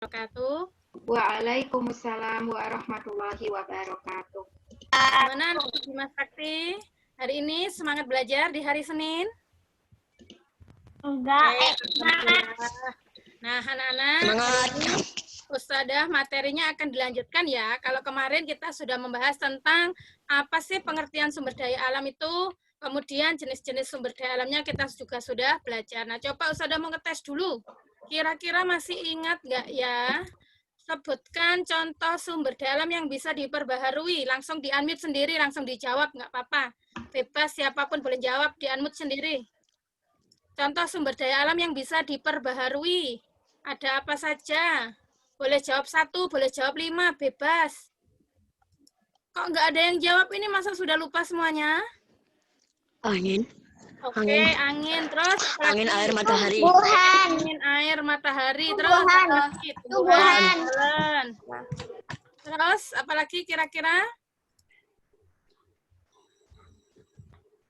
wabarakatuh. Waalaikumsalam warahmatullahi wabarakatuh. Gimana Mas Sakti? Hari ini semangat belajar di hari Senin? Enggak, Alhamdulillah. Nah, anak-anak, hari ini Ustadzah materinya akan dilanjutkan ya. Kalau kemarin kita sudah membahas tentang apa sih pengertian sumber daya alam itu, kemudian jenis-jenis sumber daya alamnya kita juga sudah belajar. Nah, coba Ustadzah mau ngetes dulu. Kira-kira masih ingat nggak ya? Sebutkan contoh sumber daya alam yang bisa diperbaharui. Langsung di-unmute sendiri, langsung dijawab, nggak apa-apa. Bebas, siapapun boleh jawab, di-unmute sendiri. Contoh sumber daya alam yang bisa diperbaharui. Ada apa saja? Boleh jawab 1, boleh jawab 5, bebas. Kok nggak ada yang jawab ini, masa sudah lupa semuanya? Angin. Oke, angin. Terus Angin, air, matahari. angin, air, matahari. Terus Tumbuhan. Jalan. Terus apalagi kira-kira?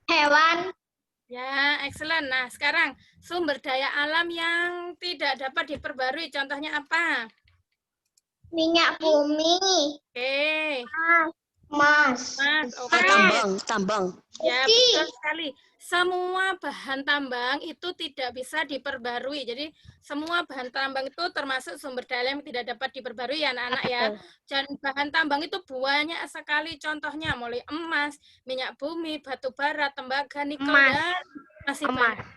hewan, Ya, excellent. Nah, sekarang sumber daya alam yang tidak dapat diperbarui, contohnya apa? minyak bumi, Oke, emas, oke. Tambang. Ya, betul sekali. Semua bahan tambang itu tidak bisa diperbarui. Jadi, semua bahan tambang itu termasuk sumber daya yang tidak dapat diperbarui ya anak-anak ya. Dan bahan tambang itu banyak sekali contohnya, mulai emas, minyak bumi, batu bara, tembaga, nikel, dan masih banyak.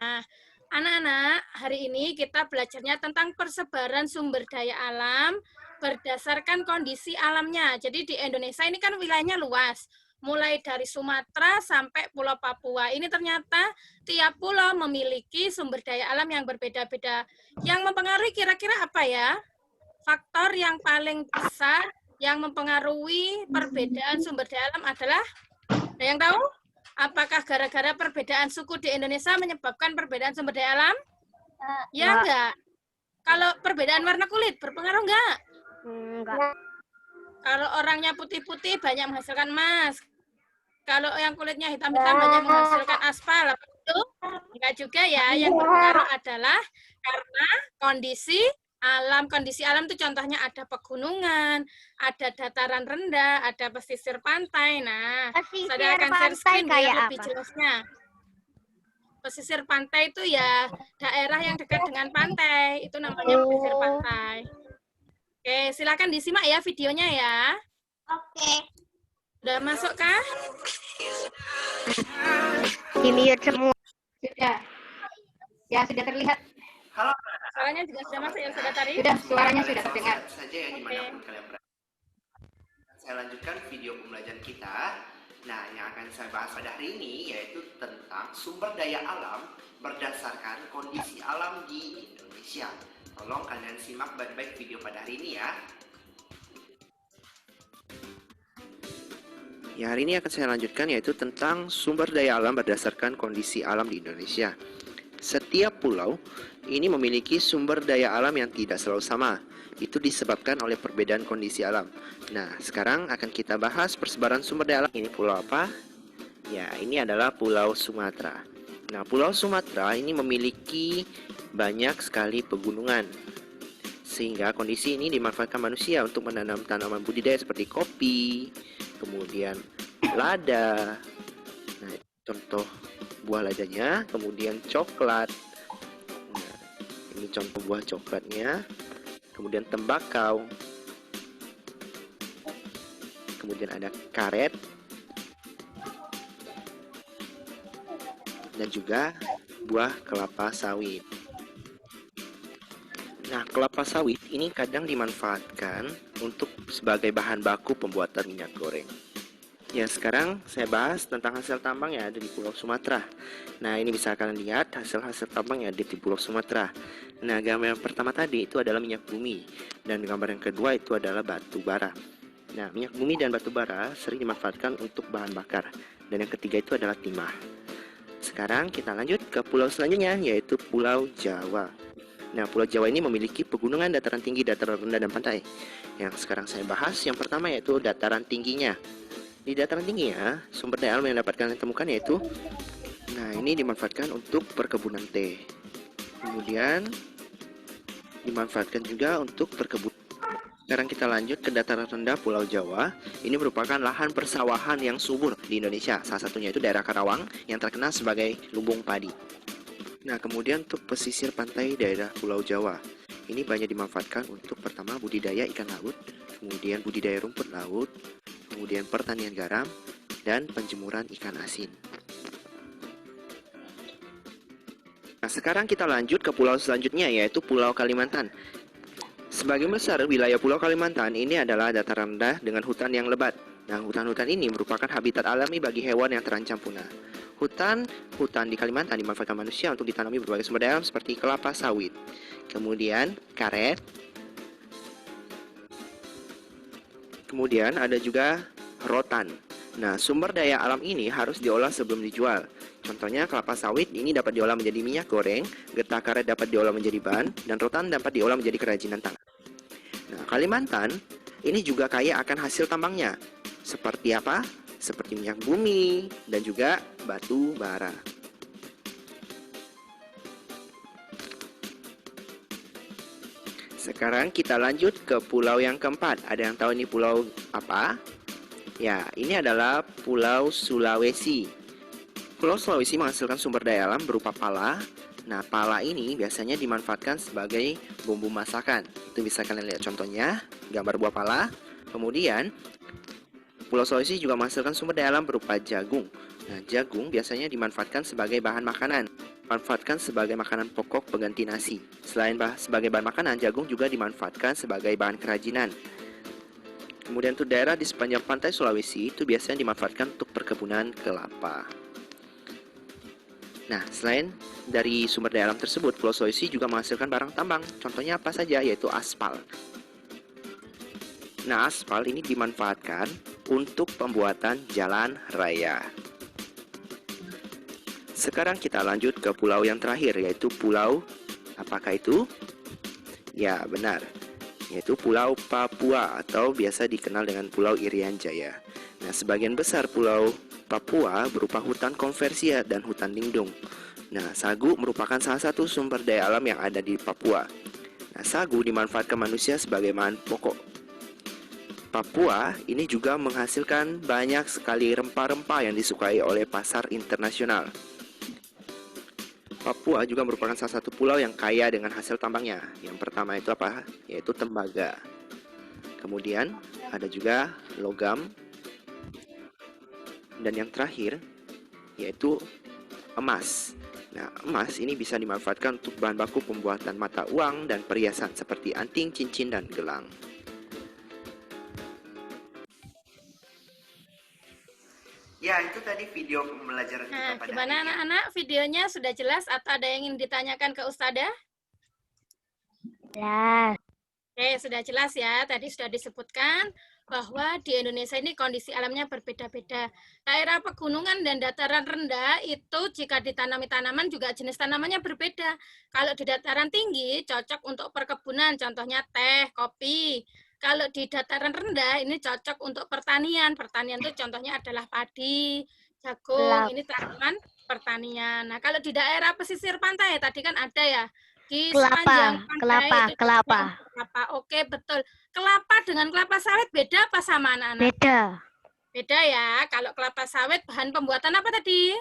Nah, anak-anak, hari ini kita belajarnya tentang persebaran sumber daya alam berdasarkan kondisi alamnya. Jadi di Indonesia ini kan wilayahnya luas. Mulai dari Sumatera sampai Pulau Papua. Ini ternyata tiap pulau memiliki sumber daya alam yang berbeda-beda. Yang mempengaruhi kira-kira apa ya? Faktor yang paling besar yang mempengaruhi perbedaan sumber daya alam adalah, ada yang tahu? Apakah gara-gara perbedaan suku di Indonesia menyebabkan perbedaan sumber daya alam? Ya enggak? Kalau perbedaan warna kulit berpengaruh enggak? enggak, Kalau orangnya putih-putih banyak menghasilkan emas. Kalau yang kulitnya hitam-hitam banyak menghasilkan aspal. Itu enggak juga ya. Yang berpengaruh adalah karena kondisi alam itu contohnya ada pegunungan, ada dataran rendah, ada pesisir pantai. Nah, saya akan share screen biar lebih jelasnya. Pesisir pantai itu ya daerah yang dekat dengan pantai. Itu namanya pesisir pantai. Oke, silakan disimak ya videonya ya. oke, Udah masuk kah? ini semua, Sudah. Ya, sudah terlihat. Halo, Suaranya juga sudah masuk ya, sudah tadi? Sudah, suaranya sudah terdengar. saja ya dimanapun kalian berada. Saya lanjutkan video pembelajaran kita. Nah, yang akan saya bahas pada hari ini yaitu tentang sumber daya alam berdasarkan kondisi alam di Indonesia. Tolong kalian simak baik-baik video pada hari ini ya. Ya, hari ini akan saya lanjutkan yaitu tentang sumber daya alam berdasarkan kondisi alam di Indonesia. Setiap pulau ini memiliki sumber daya alam yang tidak selalu sama. Itu disebabkan oleh perbedaan kondisi alam. Nah, sekarang akan kita bahas persebaran sumber daya alam. Ini pulau apa? Ya, ini adalah Pulau Sumatera. Nah, Pulau Sumatera ini memiliki banyak sekali pegunungan. Sehingga kondisi ini dimanfaatkan manusia untuk menanam tanaman budidaya seperti kopi, kemudian lada. Nah, contoh buah ladanya, kemudian coklat. Nah, ini contoh buah coklatnya. Kemudian tembakau. Kemudian ada karet. Dan juga buah kelapa sawit. Nah, kelapa sawit ini kadang dimanfaatkan untuk sebagai bahan baku pembuatan minyak goreng. Ya, sekarang saya bahas tentang hasil tambang yang ada di Pulau Sumatera. Nah, ini bisa kalian lihat hasil-hasil tambang yang ada di Pulau Sumatera. Nah, gambar yang pertama tadi itu adalah minyak bumi. Dan gambar yang kedua itu adalah batu bara. Nah, minyak bumi dan batu bara sering dimanfaatkan untuk bahan bakar. Dan yang ketiga itu adalah timah. Sekarang kita lanjut ke pulau selanjutnya, yaitu Pulau Jawa. Nah, Pulau Jawa ini memiliki pegunungan, dataran tinggi, dataran rendah, dan pantai. Yang sekarang saya bahas, yang pertama yaitu dataran tingginya. Di dataran tingginya, sumber daya alam yang dapat kalian temukan yaitu, nah ini dimanfaatkan untuk perkebunan teh. Kemudian, dimanfaatkan juga untuk perkebunan. Sekarang kita lanjut ke dataran rendah Pulau Jawa. Ini merupakan lahan persawahan yang subur di Indonesia. Salah satunya itu daerah Karawang yang terkenal sebagai lumbung padi. Nah, kemudian untuk pesisir pantai daerah Pulau Jawa. Ini banyak dimanfaatkan untuk pertama budidaya ikan laut, kemudian budidaya rumput laut, kemudian pertanian garam, dan penjemuran ikan asin. Nah, sekarang kita lanjut ke pulau selanjutnya, yaitu Pulau Kalimantan. Sebagian besar wilayah Pulau Kalimantan ini adalah dataran rendah dengan hutan yang lebat. Nah, hutan-hutan ini merupakan habitat alami bagi hewan yang terancam punah. Hutan di Kalimantan dimanfaatkan manusia untuk ditanami berbagai sumber daya alam seperti kelapa sawit, kemudian karet, kemudian ada juga rotan. Nah, sumber daya alam ini harus diolah sebelum dijual. Contohnya kelapa sawit ini dapat diolah menjadi minyak goreng, getah karet dapat diolah menjadi ban, dan rotan dapat diolah menjadi kerajinan tangan. Nah, Kalimantan ini juga kaya akan hasil tambangnya. Seperti apa? Seperti minyak bumi dan juga batu bara. Sekarang kita lanjut ke pulau yang keempat. Ada yang tahu ini pulau apa? Ya, ini adalah Pulau Sulawesi. Pulau Sulawesi menghasilkan sumber daya alam berupa pala. Nah, pala ini biasanya dimanfaatkan sebagai bumbu masakan. Itu bisa kalian lihat contohnya, gambar buah pala. Kemudian, Pulau Sulawesi juga menghasilkan sumber daya alam berupa jagung. Nah, jagung biasanya dimanfaatkan sebagai bahan makanan. Dimanfaatkan sebagai makanan pokok pengganti nasi. Selain sebagai bahan makanan, jagung juga dimanfaatkan sebagai bahan kerajinan. Kemudian untuk daerah di sepanjang pantai Sulawesi itu biasanya dimanfaatkan untuk perkebunan kelapa. Nah, selain dari sumber daya alam tersebut, Pulau Sulawesi juga menghasilkan barang tambang. Contohnya apa saja? Yaitu aspal. Nah, aspal ini dimanfaatkan untuk pembuatan jalan raya. Sekarang kita lanjut ke pulau yang terakhir, yaitu pulau, apakah itu? Ya, benar. Yaitu Pulau Papua atau biasa dikenal dengan Pulau Irian Jaya. Nah, sebagian besar Pulau Papua berupa hutan konversia dan hutan lindung. Nah, sagu merupakan salah satu sumber daya alam yang ada di Papua. Nah, sagu dimanfaatkan manusia sebagai bahan pokok. Papua ini juga menghasilkan banyak sekali rempah-rempah yang disukai oleh pasar internasional. Papua juga merupakan salah satu pulau yang kaya dengan hasil tambangnya. Yang pertama itu apa? Yaitu tembaga. Kemudian ada juga logam. Dan yang terakhir yaitu emas. Nah, emas ini bisa dimanfaatkan untuk bahan baku pembuatan mata uang dan perhiasan seperti anting, cincin, dan gelang. Ya, itu tadi video pembelajaran kita Nah, pada gimana hari ini. anak-anak? Videonya sudah jelas atau ada yang ingin ditanyakan ke Ustadzah? Jelas. Oke, sudah jelas ya. Tadi sudah disebutkan bahwa di Indonesia ini kondisi alamnya berbeda-beda. Daerah pegunungan dan dataran rendah itu jika ditanami tanaman juga jenis tanamannya berbeda. Kalau di dataran tinggi cocok untuk perkebunan, contohnya teh, kopi. Kalau di dataran rendah ini cocok untuk pertanian. Pertanian itu contohnya adalah padi, jagung, ini tanaman pertanian. Nah, kalau di daerah pesisir pantai tadi kan ada ya. Di sepanjang pantai itu kelapa. kelapa. Oke, betul. Kelapa dengan kelapa sawit beda apa sama anak-anak? Beda. Beda ya. Kalau kelapa sawit bahan pembuatan apa tadi?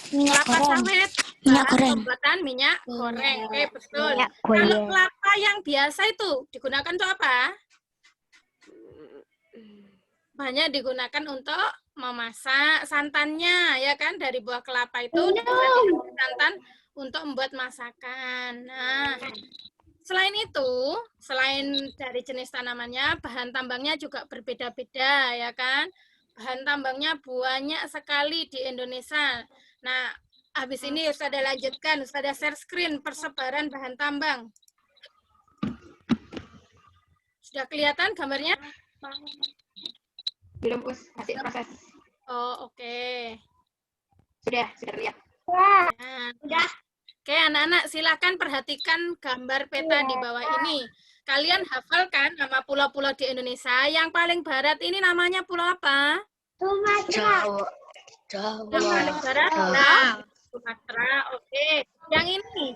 Minyak Kelapa sawit Minyak bahan goreng. pembuatan minyak goreng. Oke, betul. Minyak Kalau goreng. kelapa yang biasa itu digunakan untuk apa? Banyak digunakan untuk memasak santannya, ya kan? Dari buah kelapa itu bisa diambil santan untuk membuat masakan. Nah, selain itu, selain dari jenis tanamannya, bahan tambangnya juga berbeda-beda, ya kan? Bahan tambangnya banyak sekali di Indonesia. Nah, habis ini Ustadzah lanjutkan, Ustadzah share screen persebaran bahan tambang. Sudah kelihatan gambarnya? Belum, Us. Masih proses. Oh, oke. Sudah lihat. Nah, oke, anak-anak silakan perhatikan gambar peta di bawah ini. Kalian hafalkan nama pulau-pulau di Indonesia. Yang paling barat ini namanya pulau apa? Jawa. Yang paling barat adalah Sumatera. Oke. Yang ini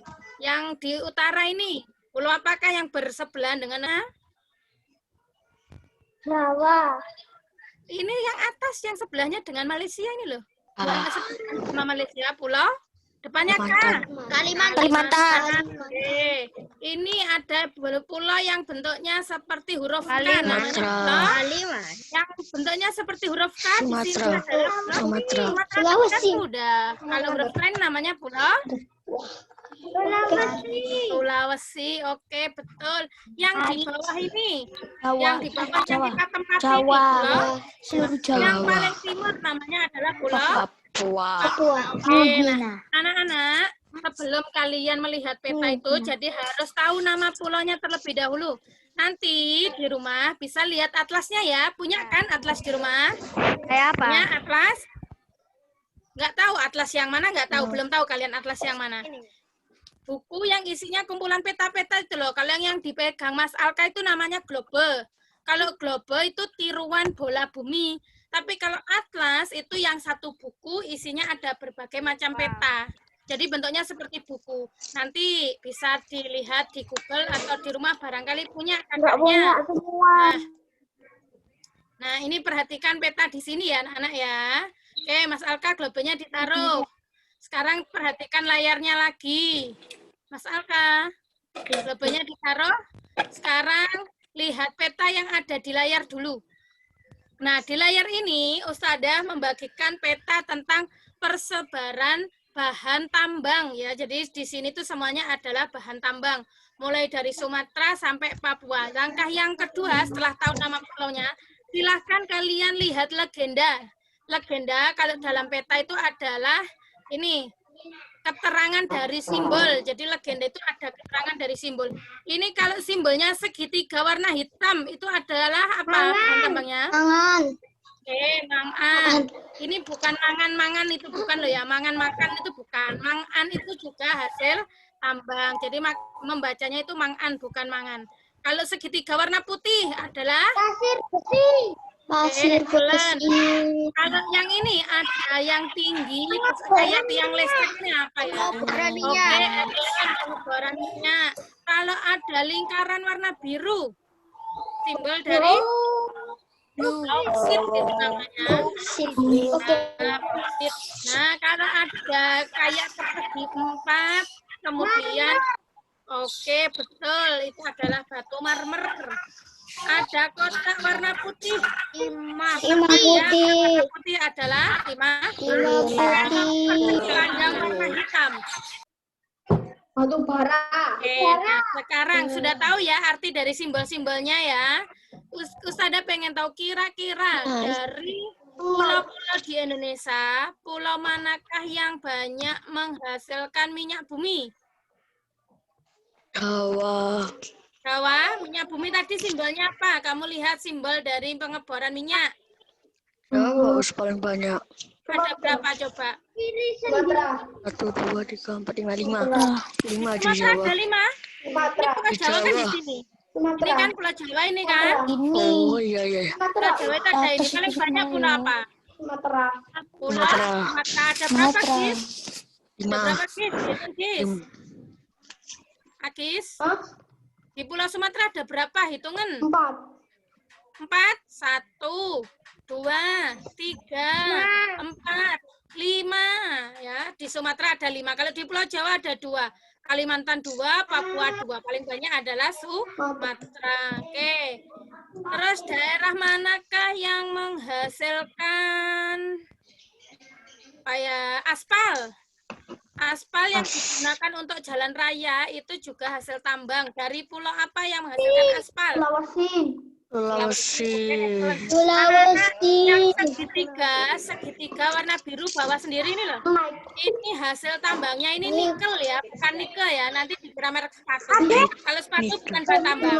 Yang di utara ini, pulau apakah yang bersebelahan dengan Jawa. ini yang atas yang sebelahnya dengan Malaysia ini loh. Ah. Sama Malaysia, pulau depannya K. Kalimantan. Oke. Ini ada pulau yang bentuknya seperti huruf K, Kalimantan. namanya pulau Kalimantan. yang bentuknya seperti huruf K di sini Sumatera. adalah pulau Sumatera. Sulawesi. Sudah. Kalau huruf lain namanya pulau Sulawesi. Oke, betul. Yang di bawah ini, yang di bawah yang kita tempati di pulau, Seluruh yang Jawa. paling timur namanya adalah pulau Papua. Oke, nah, anak-anak, sebelum kalian melihat peta itu, jadi harus tahu nama pulaunya terlebih dahulu. Nanti di rumah bisa lihat atlasnya ya. Punya kan atlas di rumah? Kayak apa? Punya atlas? Nggak tahu atlas yang mana? Nggak tahu. Belum tahu kalian atlas yang mana? Buku yang isinya kumpulan peta-peta itu loh. Kalau yang dipegang Mas Alka itu namanya globe. Kalau globe itu tiruan bola bumi. Tapi kalau atlas itu yang satu buku isinya ada berbagai macam peta. Jadi bentuknya seperti buku. Nanti bisa dilihat di Google atau di rumah barangkali punya kakaknya. Nah, ini perhatikan peta di sini ya anak-anak ya. Oke, Mas Alka globenya ditaruh. Sekarang perhatikan layarnya lagi. Mas Alka, globenya ditaruh. Sekarang lihat peta yang ada di layar dulu. Nah, di layar ini Ustadzah membagikan peta tentang persebaran bahan tambang ya. Jadi di sini tuh semuanya adalah bahan tambang. Mulai dari Sumatera sampai Papua. Langkah yang kedua setelah tahu nama pulaunya, silahkan kalian lihat legenda. Legenda kalau dalam peta itu adalah ini keterangan dari simbol. Jadi legenda itu ada keterangan dari simbol. Ini kalau simbolnya segitiga warna hitam itu adalah apa bahan tambangnya? Tangan. Oke, mangan. Ini bukan mangan-mangan itu bukan loh ya. Mangan makan itu bukan. Mangan itu juga hasil tambang. Jadi membacanya itu mangan bukan mangan. Kalau segitiga warna putih adalah Pasir putih. Pasir putih. kalau yang ini ada yang tinggi kayak tiang listriknya apa ya? Pengeboran Oke, minyak. pengeboran minyak. Kalau ada lingkaran warna biru, simbol dari bauksit itu namanya. Oke. Bauksit. Nah, kalau ada kayak persegi empat, kemudian oke, betul, itu adalah batu marmer. Ada kotak warna putih, timah. Timah Ya, putih. warna putih adalah timah. Timah putih. Keranjang warna hitam. Batu bara. Oke, nah sekarang sudah tahu ya arti dari simbol-simbolnya ya. Ustadzah pengen tahu kira-kira dari pulau-pulau di Indonesia, pulau manakah yang banyak menghasilkan minyak bumi? Jawa. Jawa, minyak bumi tadi simbolnya apa? Kamu lihat simbol dari pengeboran minyak. Jawa paling banyak. Ada berapa coba? Sumatera. 1, 2, 3, 4, 5, 5. 5 di Sumatera Jawa. ada 5. Ini Sumatera. Pulau Jawa kan di Jawa. sini. Ini Sumatera. kan Pulau Jawa ini kan. Oh iya iya. Pulau Jawa itu ada ini. Paling banyak pulau apa? Sumatera. Pulau Sumatera. Sumatera. Ada berapa, Gis? Ada 5. berapa, Gis? Hitung, Gis. Agis, Hah? di Pulau Sumatera ada berapa? Hitungan. 4. 4, 1, 2, 3, 4, 5. Ya, di Sumatera ada 5. Kalau di Pulau Jawa ada 2. Kalimantan 2, Papua 2. Paling banyak adalah Sumatera. Oke. Terus daerah manakah yang menghasilkan kayak aspal? Aspal yang digunakan untuk jalan raya itu juga hasil tambang. Dari pulau apa yang menghasilkan aspal? Sulawesi. Sulawesi. Yang segitiga warna biru bawah sendiri ini loh. Ini hasil tambangnya ini nikel ya, bukan nikel ya. Nanti dikira merek sepatu. Kalau sepatu bukan bahan tambang.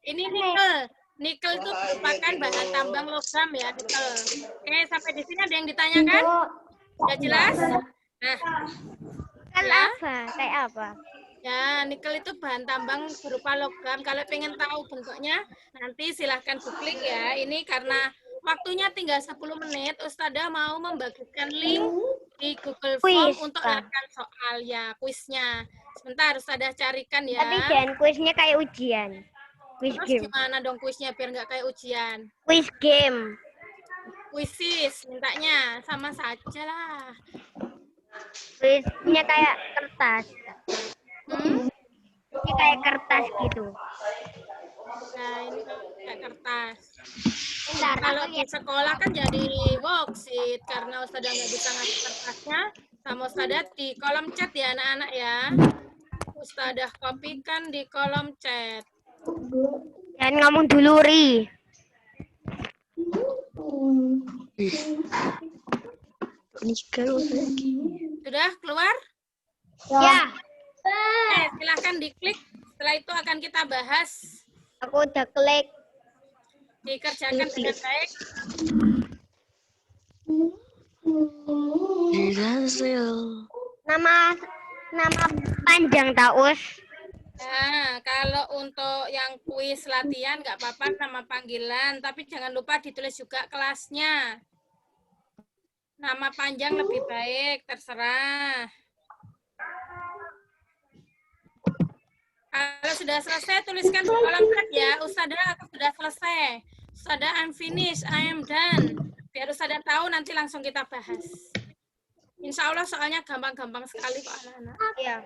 Ini nikel. Nikel itu merupakan bahan tambang logam ya, nikel. Oke, sampai di sini ada yang ditanyakan? Sudah jelas? Nah, ya. Kayak apa? Ya, nikel itu bahan tambang berupa logam. Kalau pengen tahu bentuknya, nanti silahkan googling ya. Ini karena waktunya tinggal 10 menit, Ustadzah mau membagikan link di Google Form untuk latihan soal ya, kuisnya. Sebentar, Ustazah carikan ya. Tapi jangan kuisnya kayak ujian. Quiz Terus game. gimana dong kuisnya biar nggak kayak ujian? Quiz game. Kuisis mintanya sama saja lah. Kuisnya kayak kertas. Hmm? Ini kayak kertas gitu. Nah, ini kayak kertas. Bentar, Kalau aku di sekolah kan jadi worksheet karena Ustazah nggak bisa ngasih kertasnya. Sama Ustazah di kolom chat ya anak-anak ya. Ustazah kopikan di kolom chat. Jangan ngomong dulu, Ri. Ih. Ini kalau lagi. Sudah keluar? Ya, Oke, silahkan diklik. Setelah itu akan kita bahas. aku udah klik. Dikerjakan dengan baik. Dihasil. Nama panjang Taus. Nah, kalau untuk yang kuis latihan nggak apa-apa nama panggilan, tapi jangan lupa ditulis juga kelasnya. Nama panjang lebih baik, terserah. Kalau sudah selesai, tuliskan di kolom chat ya. Ustazah, aku sudah selesai. Ustazah, I'm finished, I am done. Biar Ustazah tahu, nanti langsung kita bahas. Insya Allah soalnya gampang-gampang sekali kok anak-anak. Iya.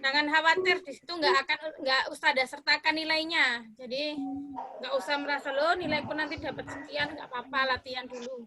Jangan khawatir, di situ nggak Ustazah sertakan nilainya. Jadi nggak usah merasa loh nilaiku nanti dapat sekian, nggak apa-apa, latihan dulu.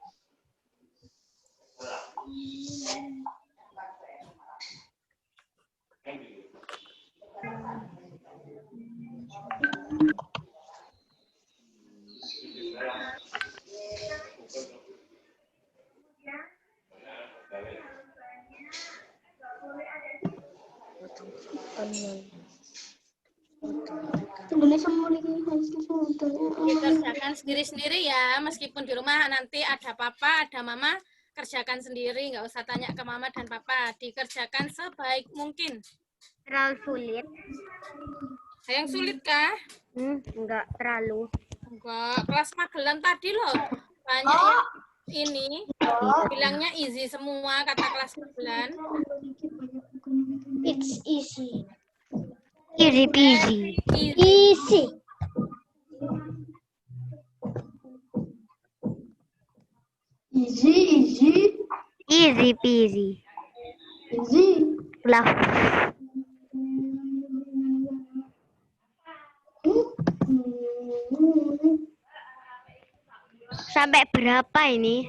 Dikerjakan sendiri-sendiri ya, meskipun di rumah nanti ada papa, ada mama, kerjakan sendiri, nggak usah tanya ke mama dan papa. Dikerjakan sebaik mungkin. Terlalu sulit. Yang sulit kah? Enggak terlalu. Enggak, kelas Magelang tadi loh. Banyak yang ini bilangnya easy semua kata kelas Magelang. It's easy. Easy peasy. Easy. Easy, easy, Easy peasy. easy. Lah, sampai berapa ini?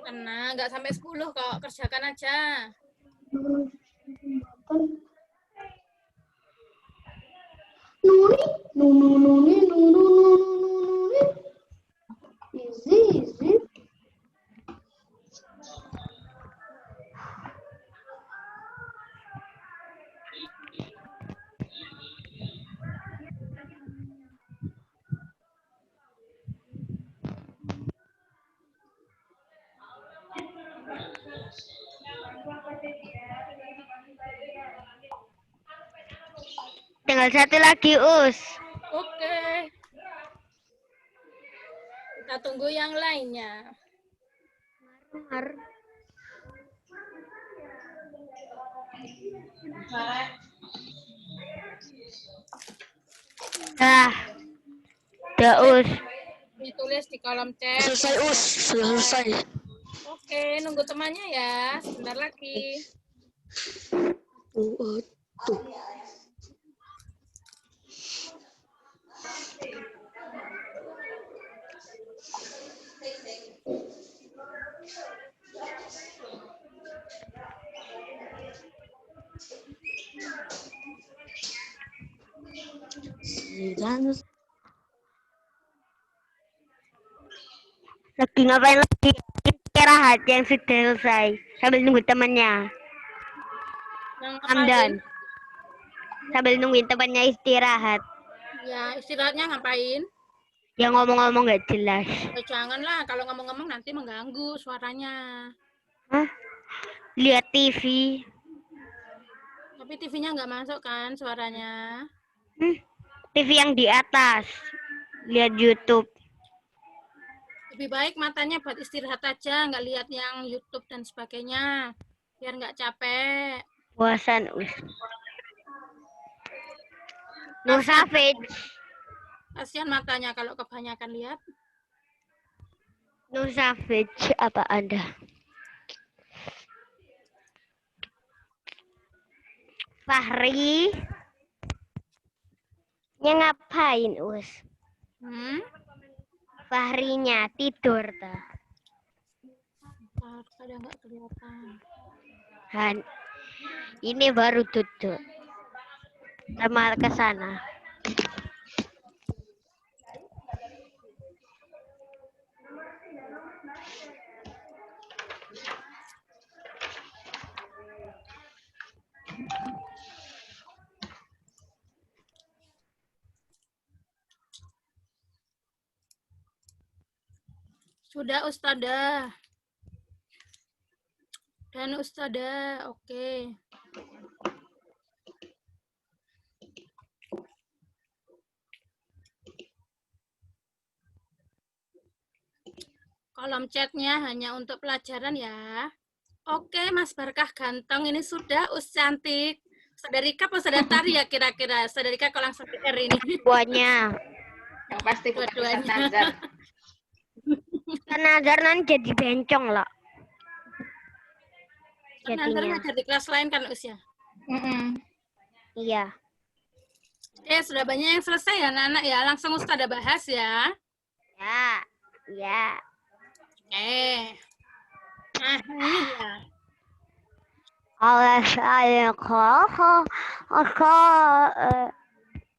Tenang, nggak sampai 10 kok, kerjakan aja. Nuni, nunu, nuni, nunu, nunu, nuni. Easy, easy. Tinggal satu lagi, Us. Oke. Kita tunggu yang lainnya. Dah. Dah, Us. Ditulis di kolom chat. Selesai us, sudah selesai. Oke, nunggu temannya ya. Sebentar lagi. Tuh. Lagi ngapain lagi? Istirahat yang sudah selesai. Sambil nunggu temannya. Yang I'm done. Sambil nungguin temannya istirahat. Ya, istirahatnya ngapain? Yang ngomong-ngomong nggak jelas. Ya, janganlah, kalau ngomong-ngomong nanti mengganggu suaranya. Hah? Lihat TV. Tapi TV-nya nggak masuk kan suaranya? TV yang di atas. Lihat YouTube. Lebih baik matanya buat istirahat aja, nggak lihat yang YouTube dan sebagainya. Biar nggak capek. Bosan, Us. No savage. Kasihan matanya kalau kebanyakan lihat. No savage apa Anda? Fahri. Ngapain, Us? Fahrinya tidur tuh. Kadang nggak kelihatan. Han, ini baru duduk. Sama ke sana. Sudah Ustadzah. Dan Ustadzah, oke. Kolom chatnya hanya untuk pelajaran ya. Oke, Mas Barkah ganteng ini sudah, cantik. Ustadzah Rika apa Ustadzah Tari ya kira-kira? Ustadzah Rika kalau langsung R ini. Buahnya. Yang pasti bukan Dua-duanya. Ustaz Nazar. Nazar nanti jadi bencong lah. Nazar Jadinya. ngajar di kelas lain kan Us ya? Iya. Sudah banyak yang selesai ya anak-anak ya. Langsung Ustadzah bahas ya. Ya. Ya. Nah, ini dia. Oleh saya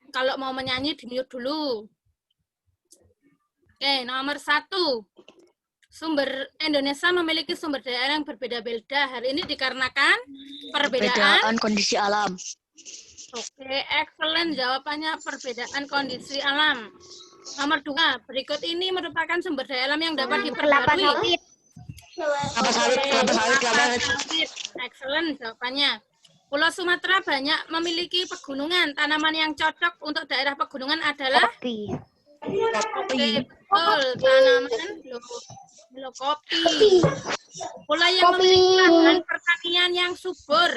Kalau mau menyanyi di mute dulu. Oke, nomor 1. Indonesia memiliki sumber daya yang berbeda-beda. Hal ini dikarenakan perbedaan kondisi alam. Oke, excellent. Jawabannya perbedaan kondisi alam. Nomor 2, berikut ini merupakan sumber daya alam yang dapat kelapa diperbarui. sawit. Kelapa sawit. Excellent jawabannya. Pulau Sumatera banyak memiliki pegunungan. Tanaman yang cocok untuk daerah pegunungan adalah Kopi. Oke, betul. Tanaman kopi. Pulau yang memiliki lahan pertanian yang subur.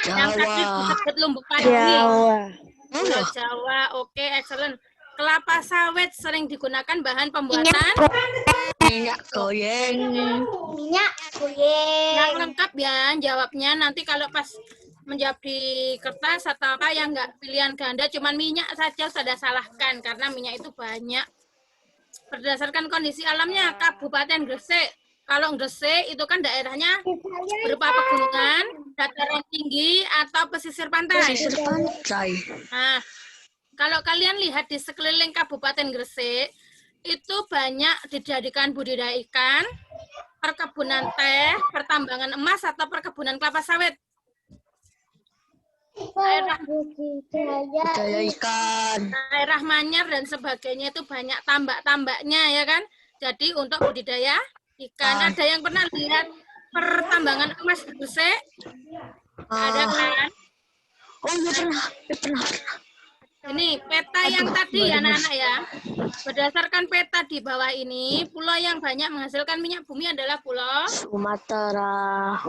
Yang tadi disebut lumbung padi. Pulau Jawa. Oke, excellent. Kelapa sawit sering digunakan bahan pembuatan Minyak goreng. yang lengkap ya jawabnya. Nanti kalau pas menjawab di kertas atau apa yang nggak pilihan ganda, cuman minyak saja sudah salahkan karena minyak itu banyak. Berdasarkan kondisi alamnya, Kabupaten Gresik. Kalau Gresik itu kan daerahnya berupa pegunungan, dataran tinggi atau pesisir pantai. Nah, kalau kalian lihat di sekeliling Kabupaten Gresik, itu banyak dijadikan budidaya ikan, perkebunan teh, pertambangan emas, atau perkebunan kelapa sawit. Budidaya ikan. Daerah Manyar dan sebagainya itu banyak tambak-tambaknya ya kan. Jadi untuk budidaya ikan. Ada yang pernah lihat pertambangan emas di Gresik? Ada kan? Oh iya pernah. Ini peta yang tadi ya anak-anak ya. Berdasarkan peta di bawah ini, pulau yang banyak menghasilkan minyak bumi adalah Pulau Sumatera.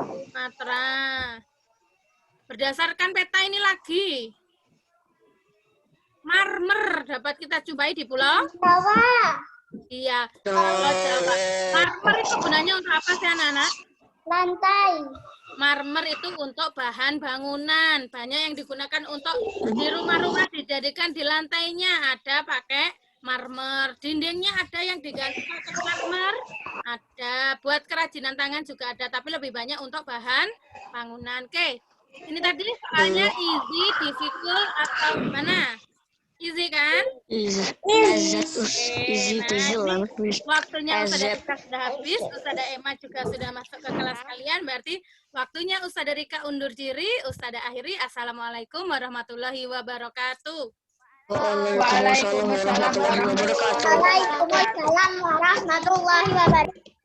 Berdasarkan peta ini lagi, marmer dapat kita jumpai di Pulau Jawa. Iya, Pulau Jawa. Marmer itu gunanya untuk apa sih anak-anak? Lantai. Marmer itu untuk bahan bangunan. Banyak yang digunakan untuk di rumah-rumah dijadikan di lantainya. Ada pakai marmer. Dindingnya ada yang diganti pakai marmer. Ada buat kerajinan tangan juga ada. Tapi lebih banyak untuk bahan bangunan. Oke. Ini tadi soalnya easy, difficult, atau gimana? Easy kan? Easy Nah, waktunya Ustadzah Rika sudah habis, Ustadzah Emma juga sudah masuk ke kelas kalian, berarti waktunya Ustadzah Rika undur diri, Ustadzah akhiri. Assalamualaikum warahmatullahi wabarakatuh. Waalaikumsalam warahmatullahi wabarakatuh. Waalaikumsalam warahmatullahi wabarakatuh.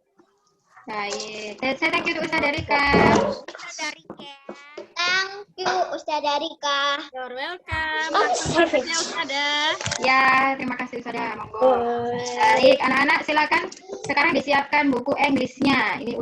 Baik. Thank you Ustazah Rika. Thank you Ustazah Rika. You're welcome. Waktunya Ustadzah. Ya, terima kasih Ustazah. Monggo. Baik, anak-anak silakan sekarang disiapkan buku Inggrisnya. Ini